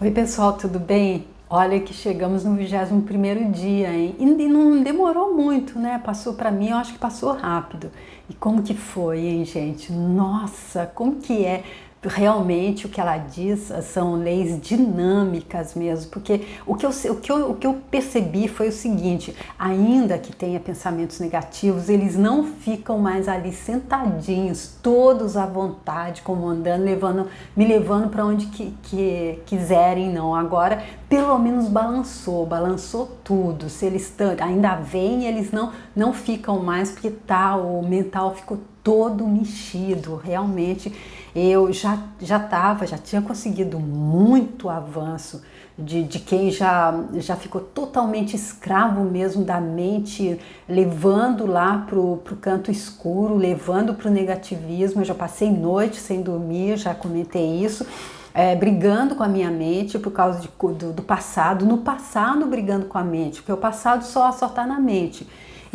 Oi pessoal, tudo bem? Olha que chegamos no 21º dia, hein? E não demorou muito, né? Passou para mim, eu acho que passou rápido. E como que foi, hein, gente? Nossa, como que é? Realmente o que ela diz são leis dinâmicas mesmo, porque o que eu percebi foi o seguinte: ainda que tenha pensamentos negativos, eles não ficam mais ali sentadinhos, todos à vontade, comandando, me levando para onde que quiserem, não. Agora, pelo menos balançou tudo. Se eles ainda vêm, eles não ficam mais, porque o mental ficou todo mexido, realmente. Eu já tinha conseguido muito avanço de quem já ficou totalmente escravo mesmo da mente, levando lá pro canto escuro, levando pro negativismo. Eu já passei noite sem dormir, já comentei isso. Brigando com a minha mente por causa do passado, no passado brigando com a mente, porque o passado só está na mente.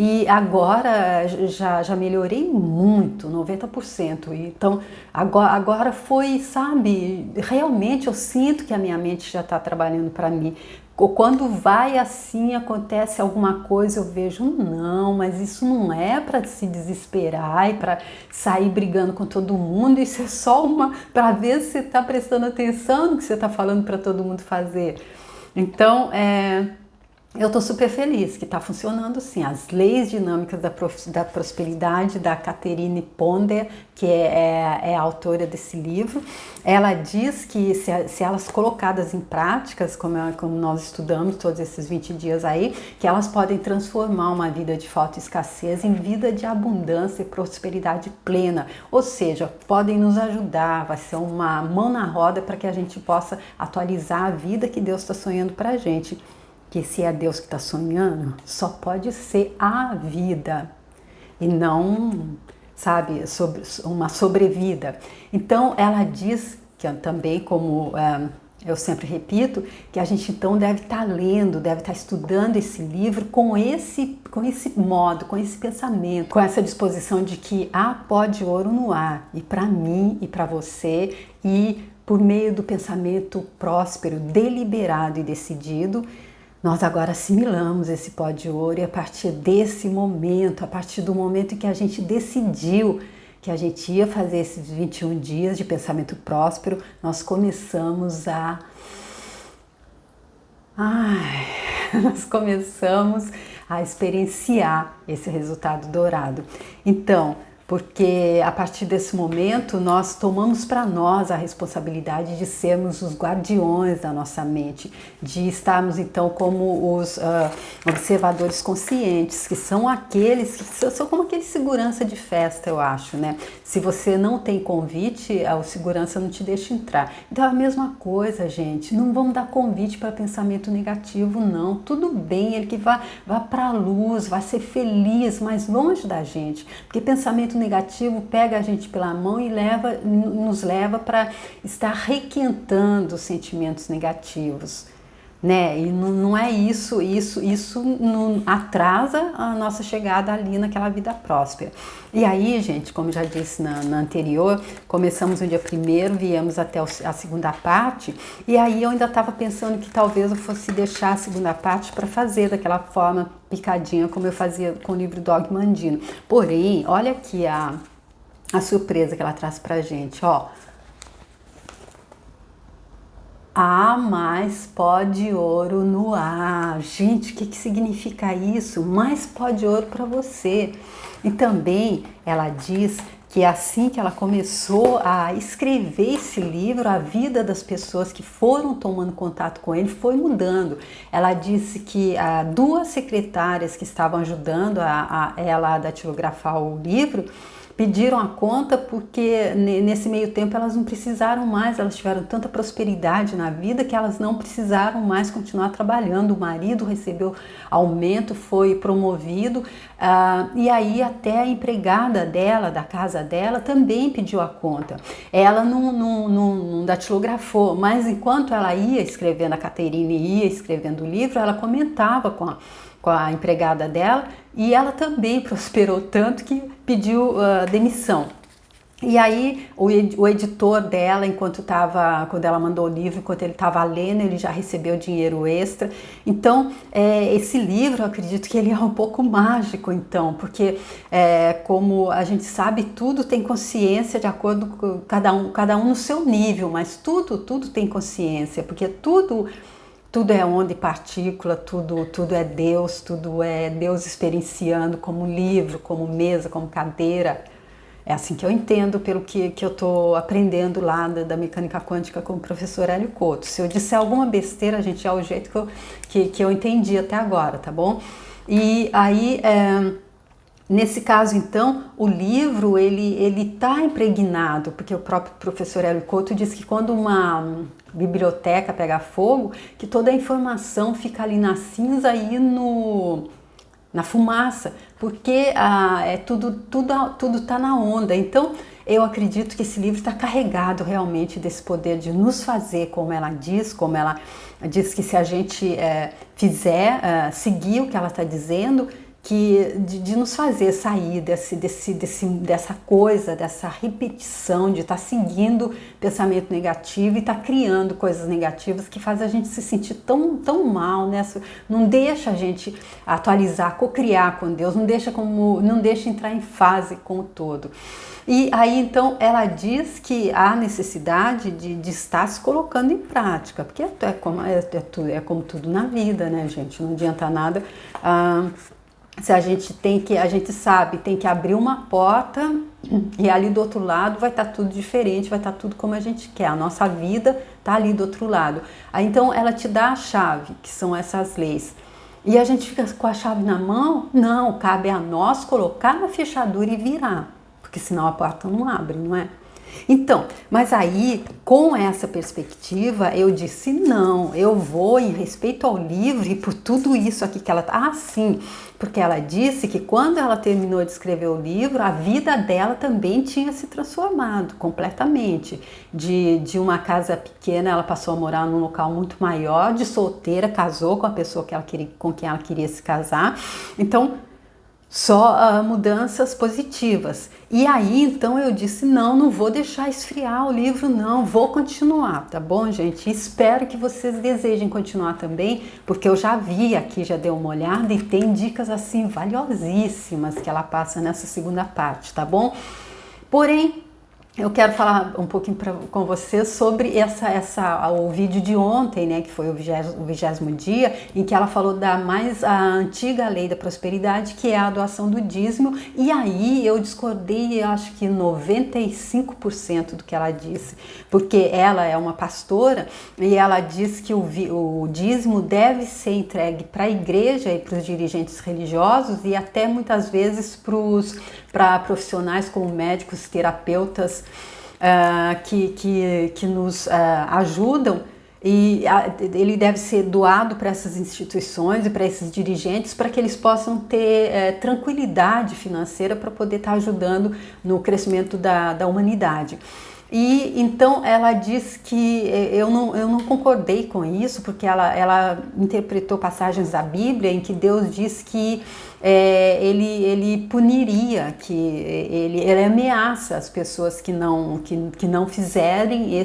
E agora já melhorei muito, 90%. Então agora foi, sabe, realmente eu sinto que a minha mente já está trabalhando para mim. Quando vai assim, acontece alguma coisa, eu vejo, não, mas isso não é para se desesperar e para sair brigando com todo mundo, isso é só para ver se você está prestando atenção no que você está falando para todo mundo fazer. Então, eu estou super feliz que está funcionando sim. As leis dinâmicas da prosperidade da Catherine Ponder, que é a autora desse livro, ela diz que se elas colocadas em práticas, como nós estudamos todos esses 20 dias aí, que elas podem transformar uma vida de falta e escassez em vida de abundância e prosperidade plena. Ou seja, podem nos ajudar, vai ser uma mão na roda para que a gente possa atualizar a vida que Deus está sonhando para a gente. Que se é Deus que está sonhando, só pode ser a vida e não, sabe, uma sobrevida. Então ela diz que também, como eu sempre repito, que a gente então deve estar lendo, deve estar estudando esse livro com esse modo, com esse pensamento, com essa disposição de que há pó de ouro no ar, e para mim e para você, e por meio do pensamento próspero, deliberado e decidido, nós agora assimilamos esse pó de ouro, e a partir desse momento, a partir do momento em que a gente decidiu que a gente ia fazer esses 21 dias de pensamento próspero, nós começamos nós começamos a experienciar esse resultado dourado. Então, porque a partir desse momento nós tomamos para nós a responsabilidade de sermos os guardiões da nossa mente, de estarmos então como os observadores conscientes, que são aqueles que são como aquele segurança de festa, eu acho, né? Se você não tem convite, o segurança não te deixa entrar. Então é a mesma coisa, gente, não vamos dar convite para pensamento negativo, não. Tudo bem, ele que vá para a luz, vai ser feliz, mas longe da gente, porque pensamento negativo pega a gente pela mão e nos leva para estar requentando os sentimentos negativos, né? E não é isso não atrasa a nossa chegada ali naquela vida próspera. E aí, gente, como já disse na anterior, começamos no dia 1º, viemos até a segunda parte, e aí eu ainda estava pensando que talvez eu fosse deixar a segunda parte para fazer daquela forma picadinha, como eu fazia com o livro do Og Mandino. Porém, olha aqui a surpresa que ela traz pra gente, ó. Há mais pó de ouro no ar. Gente, o que significa isso? Mais pó de ouro para você. E também ela diz que assim que ela começou a escrever esse livro, a vida das pessoas que foram tomando contato com ele foi mudando. Ela disse que 2 secretárias que estavam ajudando ela a datilografar o livro pediram a conta porque nesse meio tempo elas não precisaram mais, elas tiveram tanta prosperidade na vida que elas não precisaram mais continuar trabalhando. O marido recebeu aumento, foi promovido, e aí até a empregada dela, da casa dela, também pediu a conta. Ela não datilografou, mas enquanto ela ia escrevendo, a Catherine ia escrevendo o livro, ela comentava com a empregada dela, e ela também prosperou tanto que pediu demissão. E aí o editor dela, quando ela mandou o livro, enquanto ele estava lendo, ele já recebeu dinheiro extra. Então, esse livro, eu acredito que ele é um pouco mágico, então, porque como a gente sabe, tudo tem consciência de acordo com cada um no seu nível, mas tudo tem consciência, porque tudo é onda e partícula, tudo é Deus experienciando, como livro, como mesa, como cadeira. É assim que eu entendo pelo que eu estou aprendendo lá da mecânica quântica com o professor Hélio Couto. Se eu disser alguma besteira, gente, é o jeito que eu entendi até agora, tá bom? E aí, nesse caso, então, o livro, ele tá impregnado, porque o próprio professor Hélio Couto diz que quando uma biblioteca pega fogo, que toda a informação fica ali na cinza e na fumaça, porque tudo está na onda. Então, eu acredito que esse livro está carregado realmente desse poder de nos fazer, como ela diz que se a gente fizer, seguir o que ela está dizendo, de nos fazer sair dessa coisa, dessa repetição de estar seguindo pensamento negativo e estar criando coisas negativas que faz a gente se sentir tão mal, né? Não deixa a gente atualizar, co-criar com Deus, não deixa entrar em fase com o todo. E aí, então, ela diz que há necessidade de estar se colocando em prática, porque é como tudo na vida, né, gente? Não adianta nada. Se a gente sabe, tem que abrir uma porta e ali do outro lado vai estar tudo diferente, vai estar tudo como a gente quer. A nossa vida está ali do outro lado. Aí, então, ela te dá a chave, que são essas leis. E a gente fica com a chave na mão? Não, cabe a nós colocar na fechadura e virar, porque senão a porta não abre, não é? Então, mas aí, com essa perspectiva, eu disse, não, eu vou em respeito ao livro e por tudo isso aqui que ela... sim, porque ela disse que quando ela terminou de escrever o livro, a vida dela também tinha se transformado completamente. De uma casa pequena, ela passou a morar num local muito maior, de solteira, casou com a pessoa com quem ela queria se casar. Então, só mudanças positivas. E aí, então, eu disse, não vou deixar esfriar o livro, não, vou continuar, tá bom, gente? Espero que vocês desejem continuar também, porque eu já vi aqui, já dei uma olhada e tem dicas, assim, valiosíssimas que ela passa nessa segunda parte, tá bom? Porém, eu quero falar um pouquinho com vocês sobre o vídeo de ontem, né, que foi o 20º dia, em que ela falou a antiga lei da prosperidade, que é a doação do dízimo, e aí eu discordei, acho que 95% do que ela disse, porque ela é uma pastora e ela diz que o dízimo deve ser entregue para a igreja e para os dirigentes religiosos e até muitas vezes para profissionais como médicos, terapeutas, que nos ajudam, e ele deve ser doado para essas instituições e para esses dirigentes para que eles possam ter tranquilidade financeira para poder estar ajudando no crescimento da humanidade. E então ela diz que eu não concordei com isso, porque ela interpretou passagens da Bíblia em que Deus diz que ele puniria, que ele ameaça as pessoas que não fizerem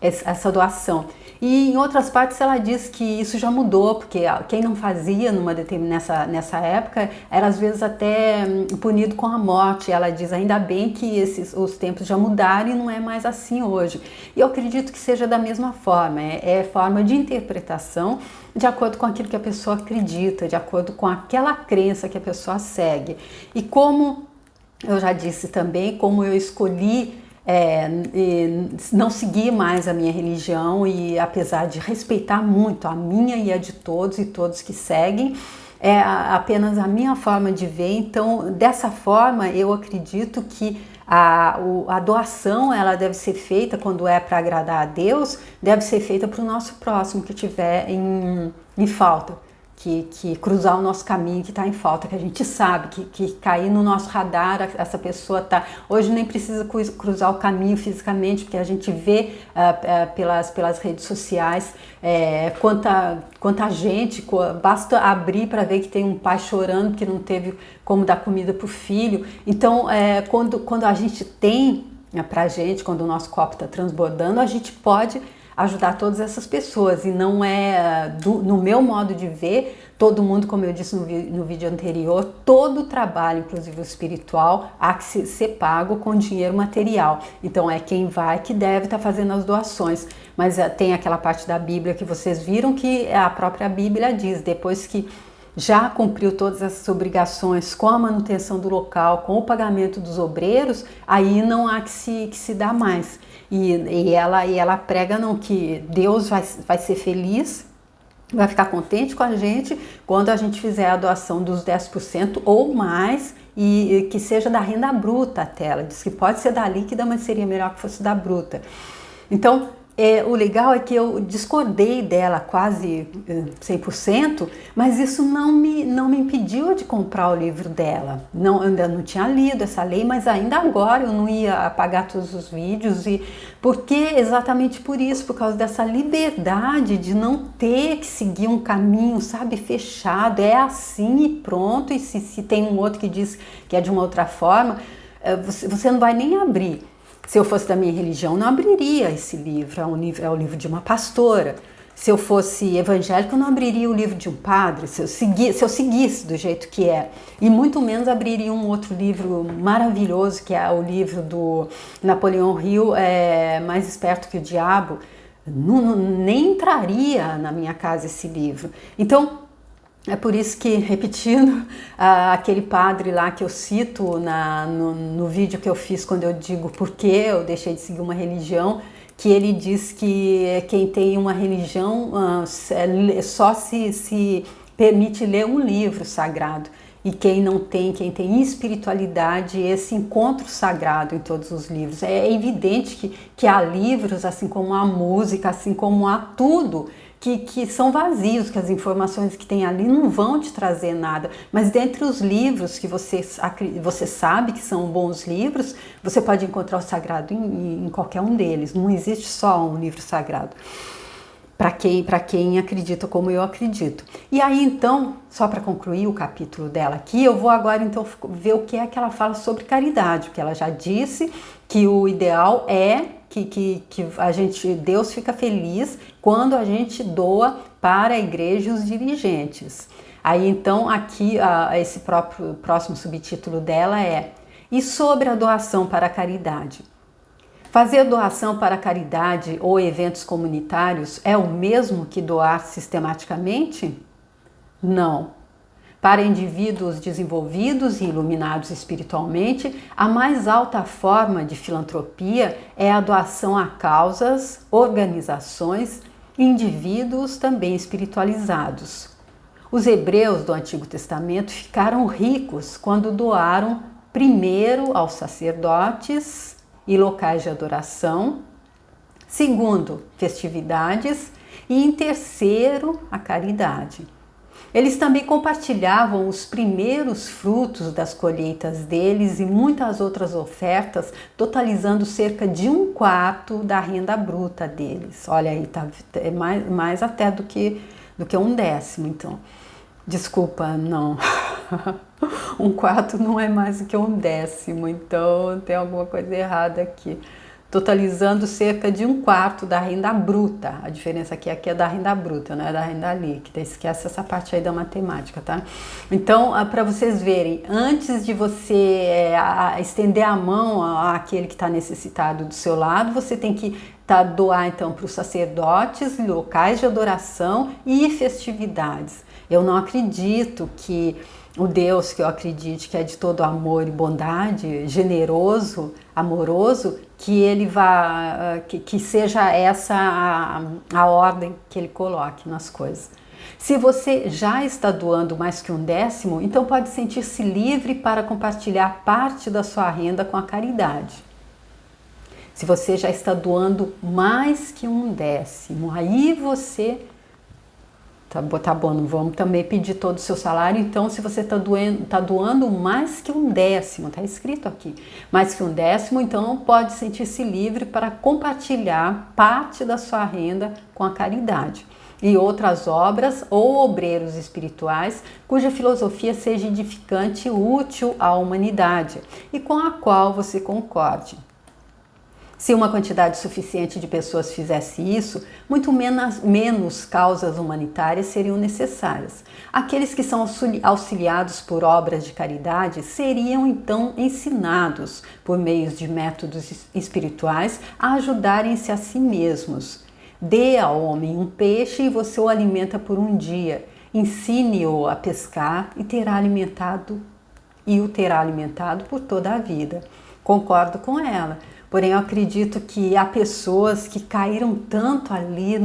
essa doação. E em outras partes ela diz que isso já mudou, porque quem não fazia nessa época era às vezes até punido com a morte. Ela diz, ainda bem que os tempos já mudaram e não é mais assim hoje. E eu acredito que seja da mesma forma, é forma de interpretação de acordo com aquilo que a pessoa acredita, de acordo com aquela crença que a pessoa segue. E como eu já disse também, como eu escolhi não seguir mais a minha religião, e apesar de respeitar muito a minha e a de todos e todos que seguem, é apenas a minha forma de ver. Então, dessa forma, eu acredito que a doação, ela deve ser feita, quando é para agradar a Deus, deve ser feita para o nosso próximo que estiver em falta. Que cruzar o nosso caminho, que está em falta, que a gente sabe que cair no nosso radar, essa pessoa está... Hoje nem precisa cruzar o caminho fisicamente, porque a gente vê pelas redes sociais quanta gente, basta abrir para ver que tem um pai chorando que não teve como dar comida para o filho. Então, quando a gente tem para a gente, quando o nosso copo está transbordando, a gente pode ajudar todas essas pessoas. E não é, no meu modo de ver, todo mundo, como eu disse no vídeo anterior, todo o trabalho, inclusive o espiritual, há que ser pago com dinheiro material. Então é quem vai que deve estar fazendo as doações. Mas tem aquela parte da Bíblia que vocês viram que a própria Bíblia diz, depois que já cumpriu todas essas obrigações com a manutenção do local, com o pagamento dos obreiros, aí não há que se dar mais. E ela prega não, que Deus vai ser feliz, vai ficar contente com a gente quando a gente fizer a doação dos 10% ou mais, e que seja da renda bruta até. Ela diz que pode ser da líquida, mas seria melhor que fosse da bruta. Então, o legal é que eu discordei dela quase 100%, mas isso não me impediu de comprar o livro dela. Ainda não tinha lido essa lei, mas ainda agora eu não ia apagar todos os vídeos. Porque exatamente por isso, por causa dessa liberdade de não ter que seguir um caminho, sabe, fechado, é assim e pronto. E se tem um outro que diz que é de uma outra forma, você não vai nem abrir. Se eu fosse da minha religião, não abriria esse livro, é o livro de uma pastora. Se eu fosse evangélico, eu não abriria o livro de um padre, se eu seguisse do jeito que é. E muito menos abriria um outro livro maravilhoso, que é o livro do Napoleão Hill, Mais Esperto que o Diabo. Nem entraria na minha casa esse livro. Então, é por isso que, repetindo, aquele padre lá que eu cito no vídeo que eu fiz quando eu digo por que eu deixei de seguir uma religião, que ele diz que quem tem uma religião só se permite ler um livro sagrado. E quem não tem, quem tem espiritualidade, esse encontro sagrado em todos os livros. É evidente que há livros, assim como há música, assim como há tudo, que são vazios, que as informações que tem ali não vão te trazer nada. Mas dentre os livros que você sabe que são bons livros, você pode encontrar o sagrado em qualquer um deles. Não existe só um livro sagrado. Para quem acredita como eu acredito. E aí então, só para concluir o capítulo dela aqui, eu vou agora então ver o que é que ela fala sobre caridade, porque ela já disse que o ideal é que Deus fica feliz quando a gente doa para a igreja e os dirigentes. Aí então aqui esse próximo subtítulo dela é: e sobre a doação para a caridade? Fazer doação para caridade ou eventos comunitários é o mesmo que doar sistematicamente? Não. Para indivíduos desenvolvidos e iluminados espiritualmente, a mais alta forma de filantropia é a doação a causas, organizações e indivíduos também espiritualizados. Os hebreus do Antigo Testamento ficaram ricos quando doaram primeiro aos sacerdotes e locais de adoração, segundo, festividades e em terceiro, a caridade. Eles também compartilhavam os primeiros frutos das colheitas deles e muitas outras ofertas, totalizando cerca de 1/4 da renda bruta deles. Olha aí, é mais até do que 1/10, então. Desculpa, não. 1/4 não é mais do que 1/10, então tem alguma coisa errada aqui. Totalizando cerca de 1/4 da renda bruta. A diferença aqui é da renda bruta, não é da renda líquida. Esquece essa parte aí da matemática, tá? Então, para vocês verem, antes de você estender a mão àquele que está necessitado do seu lado, você tem que doar então para os sacerdotes, locais de adoração e festividades. Eu não acredito que o Deus que eu acredite que é de todo amor e bondade, generoso, amoroso, que ele que seja essa a ordem que ele coloque nas coisas. Se você já está doando mais que 1/10, então pode sentir-se livre para compartilhar parte da sua renda com a caridade. Se você já está doando mais que 1/10, aí você... Tá bom, não vamos também pedir todo o seu salário. Então, se você está doando mais que 1/10, está escrito aqui, mais que 1/10, então pode sentir-se livre para compartilhar parte da sua renda com a caridade e outras obras ou obreiros espirituais cuja filosofia seja edificante e útil à humanidade e com a qual você concorde. Se uma quantidade suficiente de pessoas fizesse isso, muito menos causas humanitárias seriam necessárias. Aqueles que são auxiliados por obras de caridade seriam então ensinados, por meio de métodos espirituais, a ajudarem-se a si mesmos. Dê ao homem um peixe e você o alimenta por um dia. Ensine-o a pescar e o terá alimentado por toda a vida. Concordo com ela. Porém, eu acredito que há pessoas que caíram tanto ali,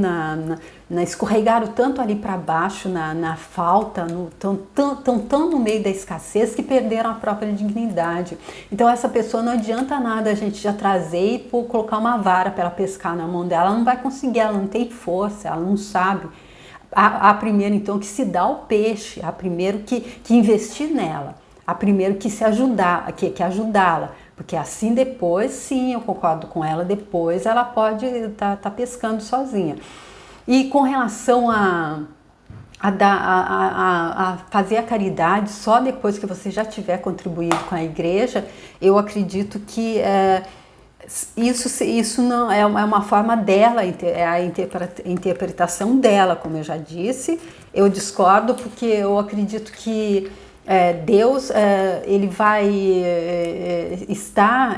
escorregaram tanto ali para baixo na falta, tão no meio da escassez, que perderam a própria dignidade. Então, essa pessoa não adianta nada a gente já trazer e colocar uma vara para ela pescar na mão dela. Ela não vai conseguir, ela não tem força, ela não sabe. Há primeiro, então, que se dá o peixe, há primeiro que investir nela, há primeiro que se ajudar, que ajudá-la. Porque assim depois, sim, eu concordo com ela, depois ela pode tá pescando sozinha. E com relação a fazer a caridade só depois que você já tiver contribuído com a igreja, eu acredito que isso não é uma forma dela, é a interpretação dela, como eu já disse. Eu discordo porque eu acredito que Deus, ele está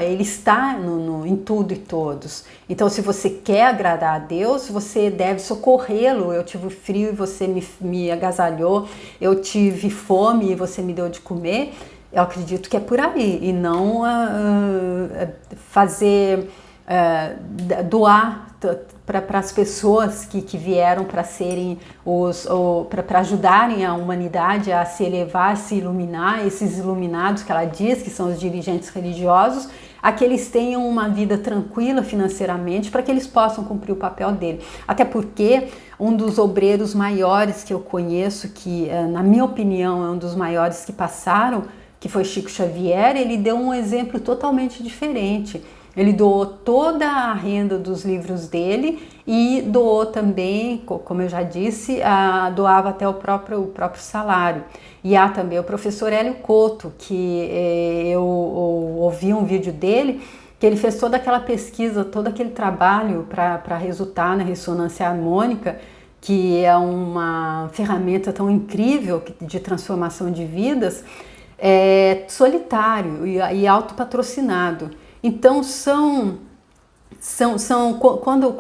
em tudo e todos. Então, se você quer agradar a Deus, você deve socorrê-lo. Eu tive frio e você me agasalhou, eu tive fome e você me deu de comer. Eu acredito que é por aí, e não doar para as pessoas que vieram para serem para ajudarem a humanidade a se elevar, a se iluminar, esses iluminados que ela diz que são os dirigentes religiosos, a que eles tenham uma vida tranquila financeiramente, para que eles possam cumprir o papel dele. Até porque um dos obreiros maiores que eu conheço, que na minha opinião é um dos maiores que passaram, que foi Chico Xavier, ele deu um exemplo totalmente diferente. Ele doou toda a renda dos livros dele e doou também, como eu já disse, doava até o próprio salário. E há também o professor Hélio Couto, que eu ouvi um vídeo dele, que ele fez toda aquela pesquisa, todo aquele trabalho para resultar na ressonância harmônica, que é uma ferramenta tão incrível de transformação de vidas, solitário e autopatrocinado. Então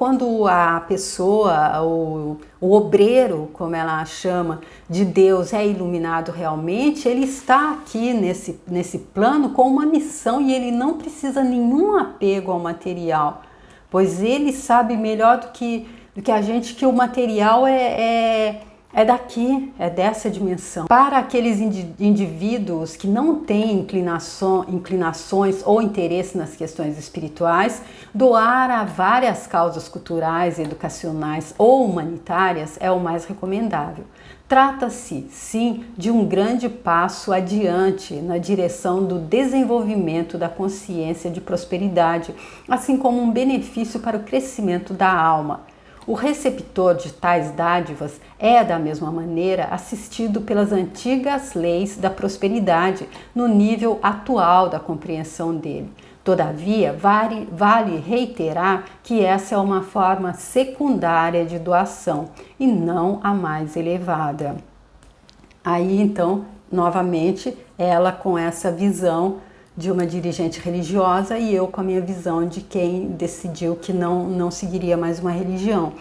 quando a pessoa, o obreiro, como ela chama, de Deus é iluminado realmente, ele está aqui nesse plano com uma missão e ele não precisa nenhum apego ao material, pois ele sabe melhor do que a gente que o material é daqui, é dessa dimensão. Para aqueles indivíduos que não têm inclinações ou interesse nas questões espirituais, doar a várias causas culturais, educacionais ou humanitárias é o mais recomendável. Trata-se, sim, de um grande passo adiante na direção do desenvolvimento da consciência de prosperidade, assim como um benefício para o crescimento da alma. O receptor de tais dádivas é, da mesma maneira, assistido pelas antigas leis da prosperidade no nível atual da compreensão dele. Todavia, vale reiterar que essa é uma forma secundária de doação e não a mais elevada. Aí, então, novamente, ela com essa visão de uma dirigente religiosa e eu com a minha visão de quem decidiu que não seguiria mais uma religião.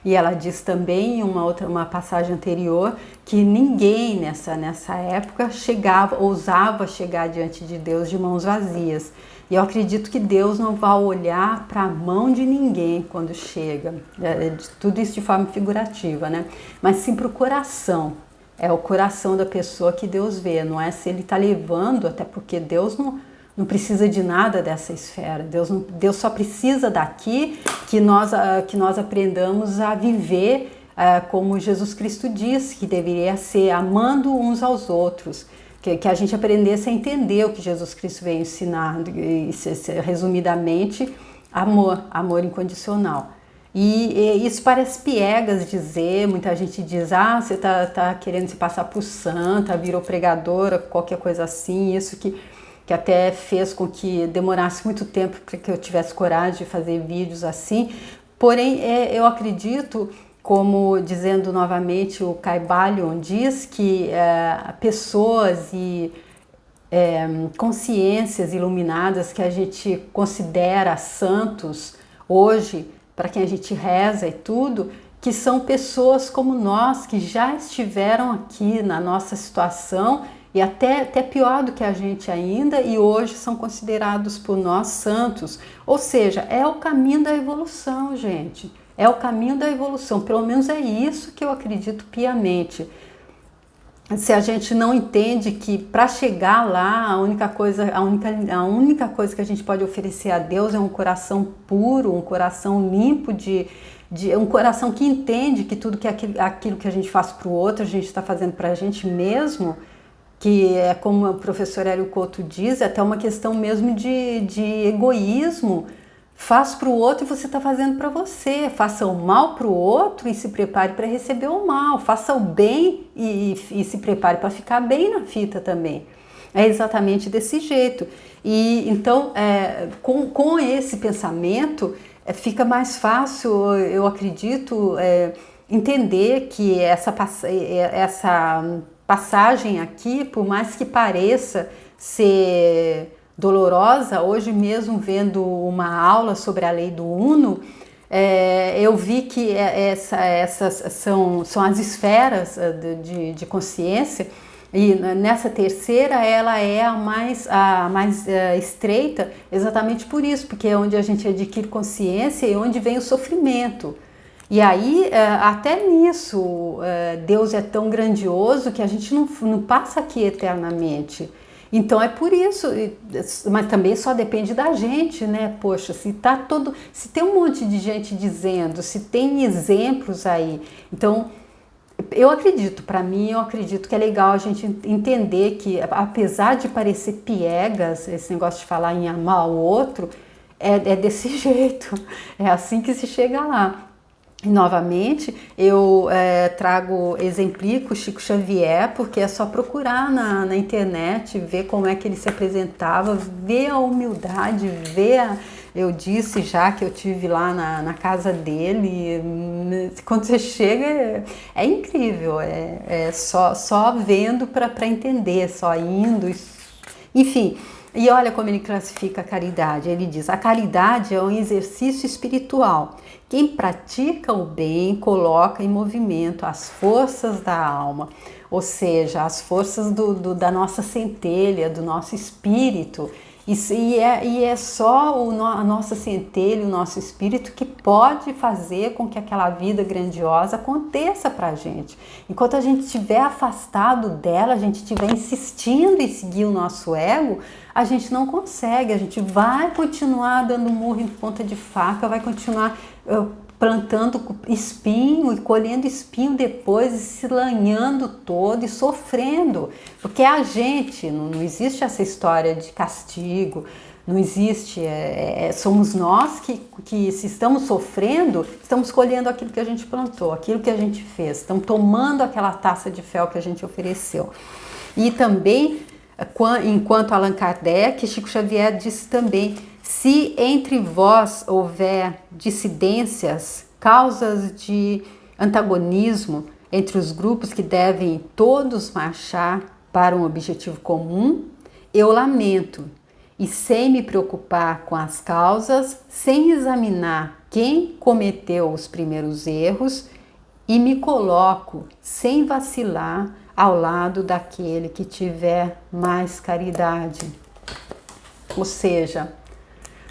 E ela diz também em uma passagem anterior que ninguém nessa época ousava chegar diante de Deus de mãos vazias. E eu acredito que Deus não vai olhar para a mão de ninguém quando chega, tudo isso de forma figurativa, né? Mas sim para o coração. É o coração da pessoa que Deus vê, não é se ele está levando, até porque Deus não precisa de nada dessa esfera. Deus só precisa daqui que nós aprendamos a viver como Jesus Cristo diz que deveria ser, amando uns aos outros. Que a gente aprendesse a entender o que Jesus Cristo veio ensinar, resumidamente, amor incondicional. E isso parece piegas dizer, muita gente diz, você tá querendo se passar por santa, virou pregadora, qualquer coisa assim, isso que... que até fez com que demorasse muito tempo para que eu tivesse coragem de fazer vídeos assim. Porém, eu acredito, como dizendo novamente o Kai Balion diz, que pessoas e consciências iluminadas que a gente considera santos hoje, para quem a gente reza e tudo, que são pessoas como nós, que já estiveram aqui na nossa situação e até pior do que a gente ainda, e hoje são considerados por nós santos. Ou seja, é o caminho da evolução, gente. É o caminho da evolução, pelo menos é isso que eu acredito piamente. Se a gente não entende que para chegar lá, a única coisa que a gente pode oferecer a Deus é um coração puro, um coração limpo, um coração que entende que tudo que aquilo que a gente faz para o outro, a gente está fazendo para a gente mesmo, que é como o professor Hélio Couto diz, é até uma questão mesmo de egoísmo. Faz para o outro e você está fazendo para você. Faça o mal para o outro e se prepare para receber o mal. Faça o bem e se prepare para ficar bem na fita também. É exatamente desse jeito. E então, com esse pensamento, fica mais fácil, eu acredito, entender que essa passagem aqui, por mais que pareça ser dolorosa, hoje mesmo vendo uma aula sobre a lei do Uno, eu vi que essas são as esferas de consciência, e nessa terceira ela é a mais estreita, exatamente por isso, porque é onde a gente adquire consciência e onde vem o sofrimento. E aí, até nisso, Deus é tão grandioso que a gente não passa aqui eternamente. Então é por isso, mas também só depende da gente, né? Poxa, se tem um monte de gente dizendo, se tem exemplos aí, então eu acredito que é legal a gente entender que, apesar de parecer piegas, esse negócio de falar em amar o outro, é desse jeito, é assim que se chega lá. E, novamente, eu exemplifico Chico Xavier, porque é só procurar na internet, ver como é que ele se apresentava, ver a humildade, eu disse já que eu tive lá na casa dele, quando você chega é incrível, só vendo para entender, só indo, enfim. E olha como ele classifica a caridade, ele diz: a caridade é um exercício espiritual. Quem pratica o bem coloca em movimento as forças da alma, ou seja, as forças da nossa centelha, do nosso espírito. E é só a nossa centelha, o nosso espírito que pode fazer com que aquela vida grandiosa aconteça para a gente. Enquanto a gente estiver afastado dela, a gente estiver insistindo em seguir o nosso ego, a gente não consegue, a gente vai continuar dando murro em ponta de faca, vai continuar plantando espinho e colhendo espinho depois, e se lanhando todo e sofrendo, porque a gente, não existe essa história de castigo, não existe, somos nós que se estamos sofrendo, estamos colhendo aquilo que a gente plantou, aquilo que a gente fez, estamos tomando aquela taça de fel que a gente ofereceu. E também, enquanto Allan Kardec, Chico Xavier disse também: se entre vós houver dissidências, causas de antagonismo entre os grupos que devem todos marchar para um objetivo comum, eu lamento, e sem me preocupar com as causas, sem examinar quem cometeu os primeiros erros, e me coloco sem vacilar ao lado daquele que tiver mais caridade. Ou seja,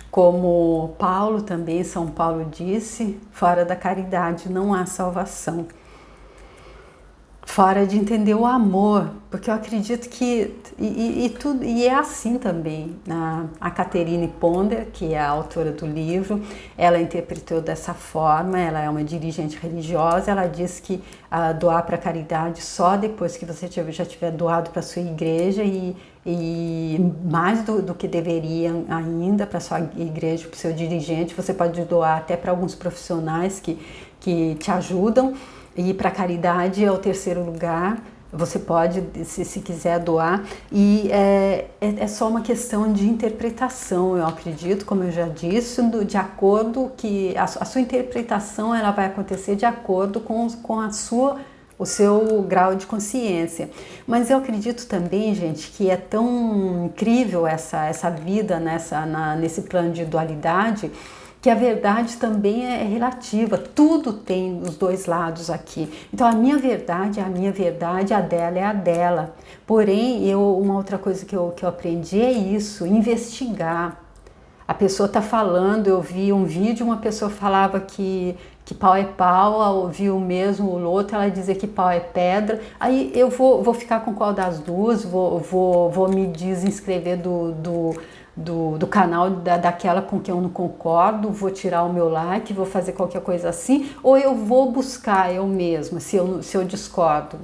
como Paulo também, São Paulo disse, fora da caridade não há salvação. Fora de entender o amor, porque eu acredito que, e é assim também, a Catherine Ponder, que é a autora do livro, ela interpretou dessa forma, ela é uma dirigente religiosa, ela diz que doar para a caridade só depois que você já tiver doado para a sua igreja e mais do que deveria ainda para a sua igreja, para o seu dirigente, você pode doar até para alguns profissionais que te ajudam. E para a caridade é o terceiro lugar, Você pode, se quiser, doar, e é só uma questão de interpretação, eu acredito, como eu já disse, de acordo que a sua interpretação ela vai acontecer de acordo com o seu grau de consciência. Mas eu acredito também, gente, que é tão incrível essa vida nesse plano de dualidade, que a verdade também é relativa, tudo tem os dois lados aqui. Então a minha verdade é a minha verdade, a dela é a dela. Porém, uma outra coisa que eu aprendi é isso, investigar. A pessoa está falando, eu vi um vídeo, uma pessoa falava que pau é pau, eu vi o mesmo, o outro, ela dizia que pau é pedra. Aí eu vou ficar com qual das duas, vou me desinscrever do canal daquela com quem eu não concordo, vou tirar o meu like, vou fazer qualquer coisa assim, ou eu vou buscar eu mesma, se eu discordo.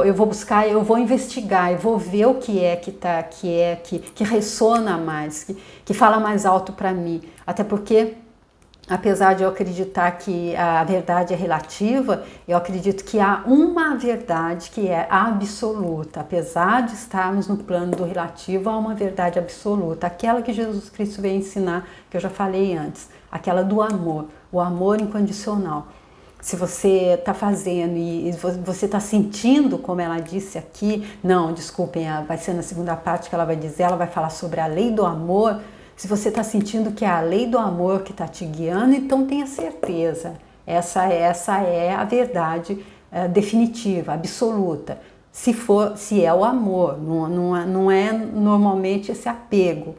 Eu vou buscar, eu vou investigar, eu vou ver o que é que ressona mais, que fala mais alto para mim. Até porque, apesar de eu acreditar que a verdade é relativa, eu acredito que há uma verdade que é absoluta. Apesar de estarmos no plano do relativo, há uma verdade absoluta. Aquela que Jesus Cristo veio ensinar, que eu já falei antes. Aquela do amor, o amor incondicional. Se você está fazendo e você está sentindo, como ela disse aqui, não, desculpem, vai ser na segunda parte que ela vai dizer, ela vai falar sobre a lei do amor. Se você está sentindo que é a lei do amor que está te guiando, então tenha certeza, essa é a verdade definitiva, absoluta. Se é o amor, não é normalmente esse apego.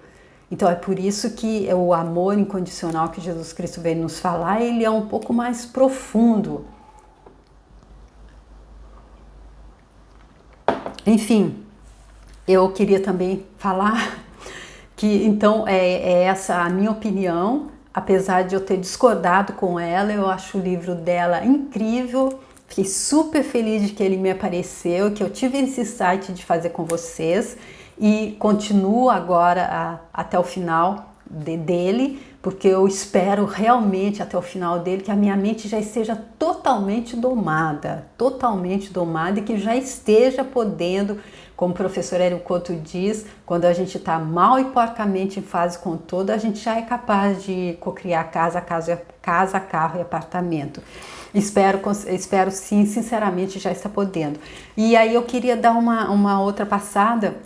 Então é por isso que o amor incondicional que Jesus Cristo veio nos falar, ele é um pouco mais profundo. Enfim, eu queria também falar que então é essa a minha opinião, apesar de eu ter discordado com ela, eu acho o livro dela incrível, fiquei super feliz de que ele me apareceu, que eu tive esse insight de fazer com vocês e continuo agora até o final dele, porque eu espero realmente até o final dele que a minha mente já esteja totalmente domada e que já esteja podendo, como o professor Hélio Couto diz, quando a gente está mal e porcamente em fase com todo, a gente já é capaz de cocriar casa, carro e apartamento. Espero sim, sinceramente já está podendo. E aí eu queria dar uma outra passada,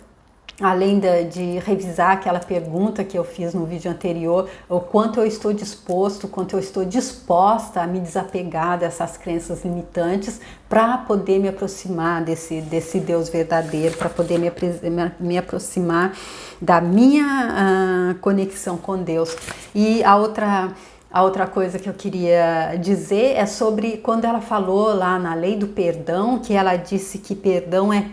além de revisar aquela pergunta que eu fiz no vídeo anterior, o quanto eu estou disposto, quanto eu estou disposta a me desapegar dessas crenças limitantes para poder me aproximar desse Deus verdadeiro, para poder me aproximar da minha conexão com Deus. E a outra coisa que eu queria dizer é sobre quando ela falou lá na lei do perdão, que ela disse que perdão é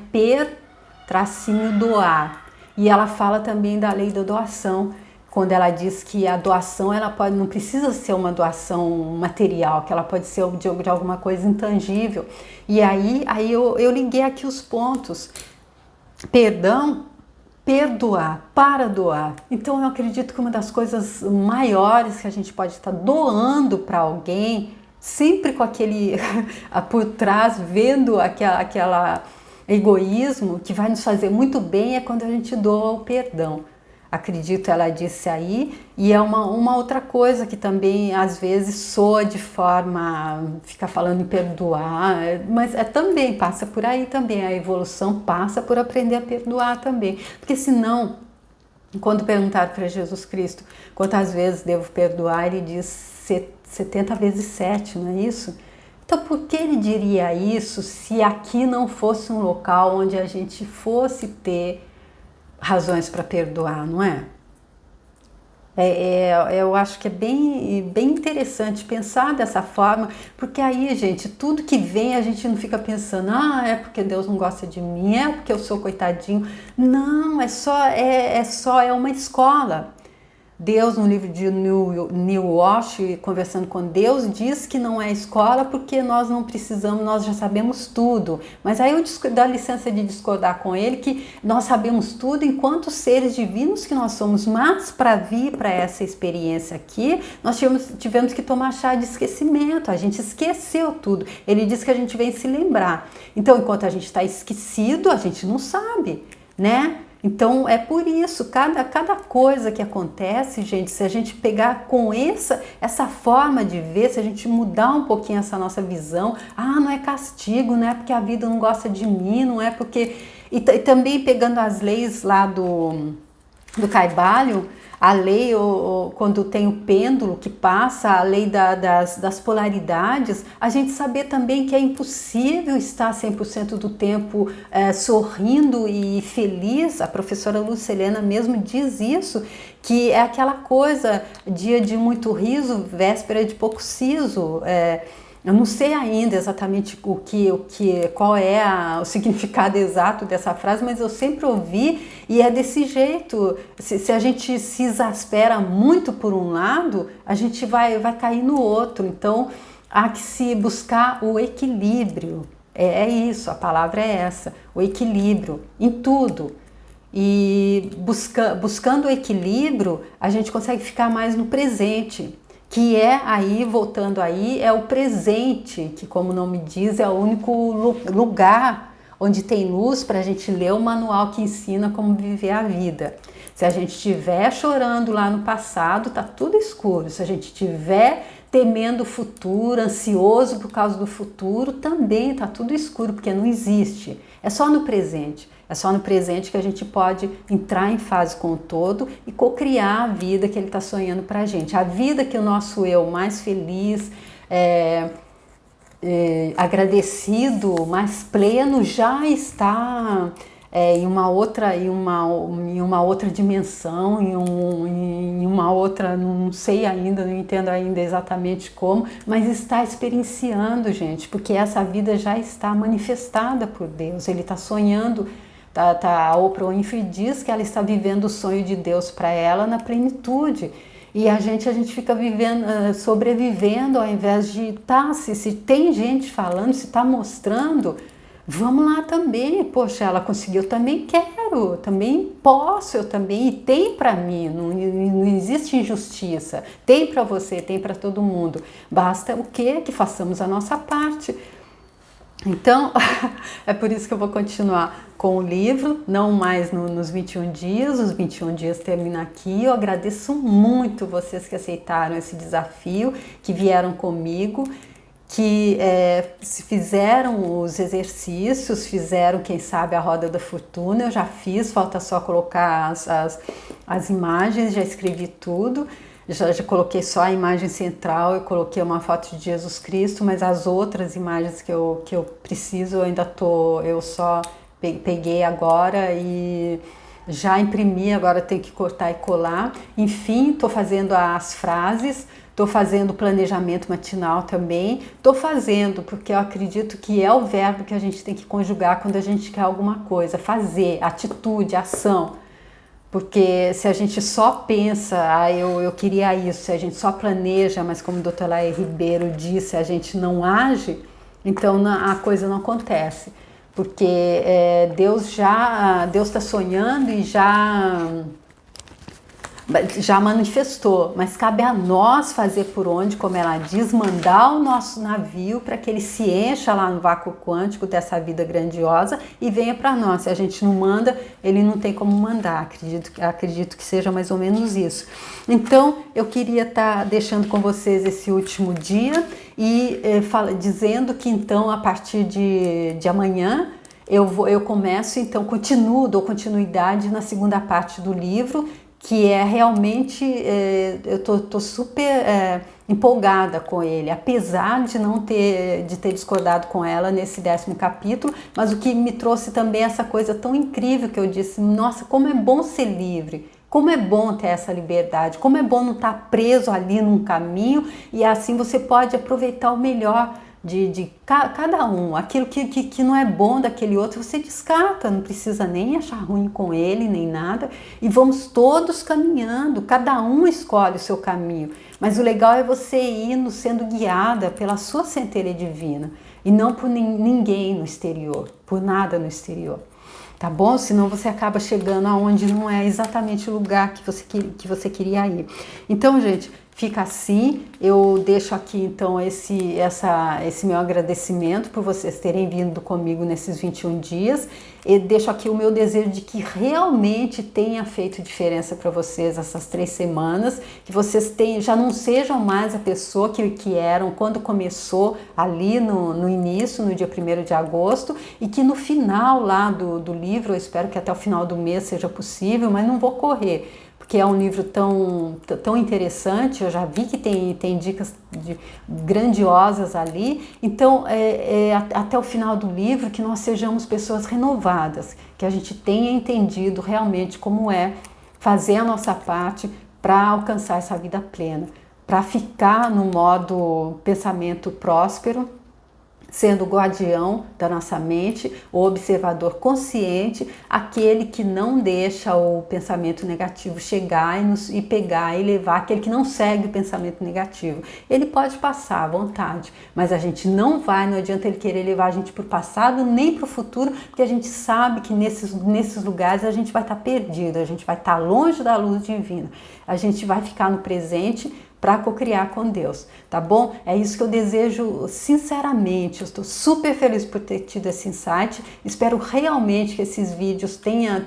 doar. E ela fala também da lei da doação, quando ela diz que a doação não precisa ser uma doação material, que ela pode ser de alguma coisa intangível. E aí eu liguei aqui os pontos. Perdão, perdoar, para doar. Então eu acredito que uma das coisas maiores que a gente pode estar doando para alguém, sempre com aquele por trás, vendo aquela egoísmo que vai nos fazer muito bem, é quando a gente doa o perdão. Acredito, ela disse aí, e é uma outra coisa que também às vezes soa de forma, fica falando em perdoar, mas também passa por aí também, a evolução passa por aprender a perdoar também, porque senão, quando perguntaram para Jesus Cristo quantas vezes devo perdoar, ele diz 70 vezes 7, não é isso? Então, por que ele diria isso se aqui não fosse um local onde a gente fosse ter razões para perdoar, não é? Eu acho que é bem interessante pensar dessa forma, porque aí, gente, tudo que vem a gente não fica pensando, é porque Deus não gosta de mim, é porque eu sou coitadinho. Não, é uma escola. Deus, no livro de Neil Walsh, Conversando com Deus, diz que não é escola porque nós não precisamos, nós já sabemos tudo. Mas aí eu dou a licença de discordar com ele que nós sabemos tudo enquanto seres divinos que nós somos, mas para vir para essa experiência aqui, nós tivemos que tomar chá de esquecimento, a gente esqueceu tudo. Ele diz que a gente vem se lembrar. Então, enquanto a gente está esquecido, a gente não sabe, né? Então é por isso, cada coisa que acontece, gente, se a gente pegar com essa forma de ver, se a gente mudar um pouquinho essa nossa visão, não é castigo, não é porque a vida não gosta de mim, não é porque... E também pegando as leis lá do Kybalion, a lei, quando tem o pêndulo que passa, a lei das polaridades, a gente saber também que é impossível estar 100% do tempo sorrindo e feliz. A professora Lucilena mesmo diz isso, que é aquela coisa, dia de muito riso, véspera de pouco siso. Eu não sei ainda exatamente qual é o significado exato dessa frase, mas eu sempre ouvi e é desse jeito. Se a gente se exaspera muito por um lado, a gente vai cair no outro. Então, há que se buscar o equilíbrio. É isso, a palavra é essa, o equilíbrio em tudo. E buscando o equilíbrio, a gente consegue ficar mais no presente. Que é aí, voltando aí, é o presente, que como o nome diz, é o único lugar onde tem luz para a gente ler o manual que ensina como viver a vida. Se a gente estiver chorando lá no passado, tá tudo escuro. Se a gente estiver temendo o futuro, ansioso por causa do futuro, também tá tudo escuro, porque não existe. É só no presente. É só no presente que a gente pode entrar em fase com o todo e co-criar a vida que ele está sonhando para a gente. A vida que o nosso eu mais feliz, agradecido, mais pleno, já está em uma outra dimensão, em uma outra, não sei ainda, não entendo ainda exatamente como, mas está experienciando, gente, porque essa vida já está manifestada por Deus, ele está sonhando. A Oprah Winfrey diz que ela está vivendo o sonho de Deus para ela na plenitude. E a gente fica vivendo, sobrevivendo ao invés de se tem gente falando, se está mostrando, vamos lá também. Poxa, ela conseguiu, eu também quero, também posso, eu também, e tem para mim, não existe injustiça. Tem para você, tem para todo mundo. Basta o quê? Que façamos a nossa parte. Então, é por isso que eu vou continuar com o livro, não mais nos 21 dias, os 21 dias terminam aqui. Eu agradeço muito vocês que aceitaram esse desafio, que vieram comigo, que se fizeram os exercícios, fizeram, quem sabe, a Roda da Fortuna. Eu já fiz, falta só colocar as imagens, já escrevi tudo. Já coloquei só a imagem central, eu coloquei uma foto de Jesus Cristo, mas as outras imagens que eu preciso, eu só peguei agora e já imprimi, agora tenho que cortar e colar. Enfim, estou fazendo as frases, estou fazendo o planejamento matinal também, estou fazendo porque eu acredito que é o verbo que a gente tem que conjugar quando a gente quer alguma coisa, fazer, atitude, ação. Porque se a gente só pensa, eu queria isso, se a gente só planeja, mas como o Dr. Laer Ribeiro disse, a gente não age, então a coisa não acontece. Porque Deus está sonhando e já manifestou, mas cabe a nós fazer por onde, como ela diz, mandar o nosso navio para que ele se encha lá no vácuo quântico dessa vida grandiosa e venha para nós. Se a gente não manda, ele não tem como mandar. Acredito que seja mais ou menos isso. Então, eu queria estar deixando com vocês esse último dia e dizendo que então, a partir de amanhã, eu começo, então dou continuidade na segunda parte do livro, que é realmente, eu tô super empolgada com ele, apesar de ter discordado com ela nesse 10º capítulo, mas o que me trouxe também essa coisa tão incrível que eu disse, nossa, como é bom ser livre, como é bom ter essa liberdade, como é bom não estar preso ali num caminho, e assim você pode aproveitar o melhor cada um. Aquilo que não é bom daquele outro, você descarta, não precisa nem achar ruim com ele, nem nada. E vamos todos caminhando, cada um escolhe o seu caminho. Mas o legal é você ir sendo guiada pela sua centelha divina e não por ninguém no exterior, por nada no exterior. Tá bom? Senão você acaba chegando aonde não é exatamente o lugar que você queria ir. Então, gente, fica assim. Eu deixo aqui então esse meu agradecimento por vocês terem vindo comigo nesses 21 dias. E deixo aqui o meu desejo de que realmente tenha feito diferença para vocês essas 3 semanas, que vocês já não sejam mais a pessoa que eram quando começou ali no início, no dia 1º de agosto, e que no final lá do livro, eu espero que até o final do mês seja possível, mas não vou correr, porque é um livro tão interessante. Eu já vi que tem dicas grandiosas ali. Então, até o final do livro, que nós sejamos pessoas renovadas, que a gente tenha entendido realmente como é fazer a nossa parte para alcançar essa vida plena, para ficar no modo pensamento próspero, sendo o guardião da nossa mente, o observador consciente, aquele que não deixa o pensamento negativo chegar e pegar e levar, aquele que não segue o pensamento negativo. Ele pode passar à vontade, mas a gente não adianta ele querer levar a gente para o passado nem para o futuro, porque a gente sabe que nesses lugares a gente vai estar perdido, a gente vai estar longe da luz divina, a gente vai ficar no presente para cocriar com Deus, tá bom? É isso que eu desejo sinceramente. Eu estou super feliz por ter tido esse insight. Espero realmente que esses vídeos tenha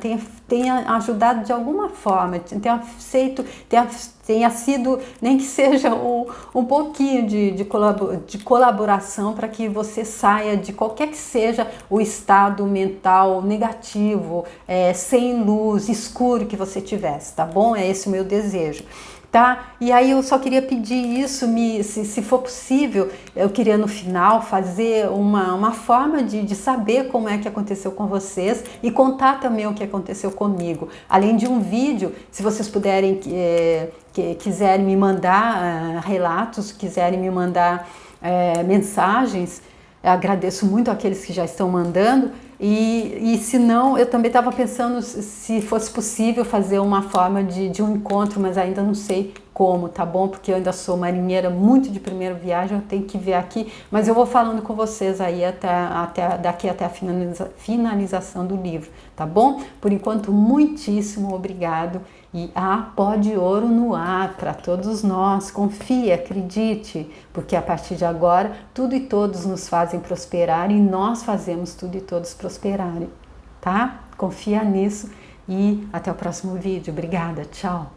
ajudado de alguma forma, tenha sido, nem que seja um pouquinho de colaboração para que você saia de qualquer que seja o estado mental negativo, sem luz, escuro que você tivesse, tá bom? É esse o meu desejo. Tá? E aí eu só queria pedir isso, se for possível, eu queria no final fazer uma forma de saber como é que aconteceu com vocês e contar também o que aconteceu comigo. Além de um vídeo, se vocês puderem, quiserem me mandar relatos, quiserem me mandar mensagens, eu agradeço muito aqueles que já estão mandando. E se não, eu também estava pensando se fosse possível fazer uma forma de um encontro, mas ainda não sei como, tá bom? Porque eu ainda sou marinheira muito de primeira viagem, eu tenho que ver aqui, mas eu vou falando com vocês aí daqui até a finalização do livro, tá bom? Por enquanto, muitíssimo obrigado e pó de ouro no ar para todos nós. Confie, acredite, porque a partir de agora tudo e todos nos fazem prosperar e nós fazemos tudo e todos prosperarem, tá? Confia nisso e até o próximo vídeo. Obrigada, tchau!